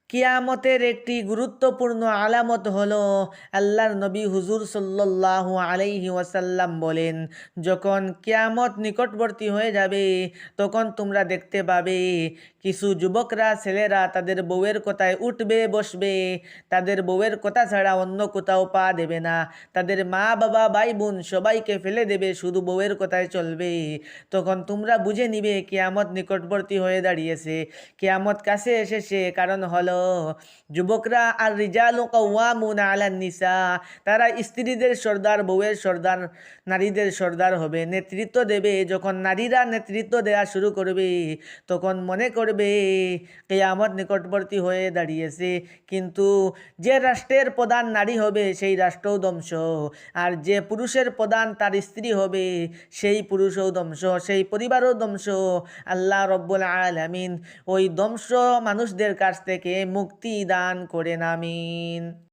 কিয়ামতের একটি গুরুত্বপূর্ণ আলামত হলো আল্লাহর নবী হুজুর সাল্লাল্লাহু আলাইহি ওয়াসাল্লাম বলেন, যখন কিয়ামত নিকটবর্তী হয়ে যাবে তখন তোমরা দেখতে পাবে কিছু যুবকরা ছেলেরা তাদের বউয়ের কথায় উঠবে বসবে, তাদের বউয়ের কথা ছাড়া অন্য কোথাও পা দেবে না, তাদের মা বাবা ভাই বোন সবাইকে ফেলে দেবে, শুধু বউয়ের কথায় চলবে। তখন তোমরা বুঝে নিবে কিয়ামত নিকটবর্তী হয়ে দাঁড়িয়েছে, কিয়ামত কাছে এসেছে। কারণ হলো যুবকরা আর রিজালু কাওয়ামুনা আলান নিসা, তারা স্ত্রীদের সর্দার, বউয়ের সর্দার, নারীদের সর্দার হবে, নেতৃত্ব দেবে। যখন নারীরা নেতৃত্ব দেওয়া শুরু করবে তখন মনে করবে কিয়ামত নিকটবর্তী হয়ে দাঁড়িয়েছে। কিন্তু যে রাষ্ট্রের প্রধান নারী হবে সেই রাষ্ট্রও ধ্বংস, আর যে পুরুষের প্রধান তার স্ত্রী হবে সেই পুরুষও ধ্বংস, সেই পরিবারও ধ্বংস। আল্লাহ রব্বুল আলামিন ওই ধ্বংস মানুষদের কাছ থেকে মুক্তি দান করেন, আমিন।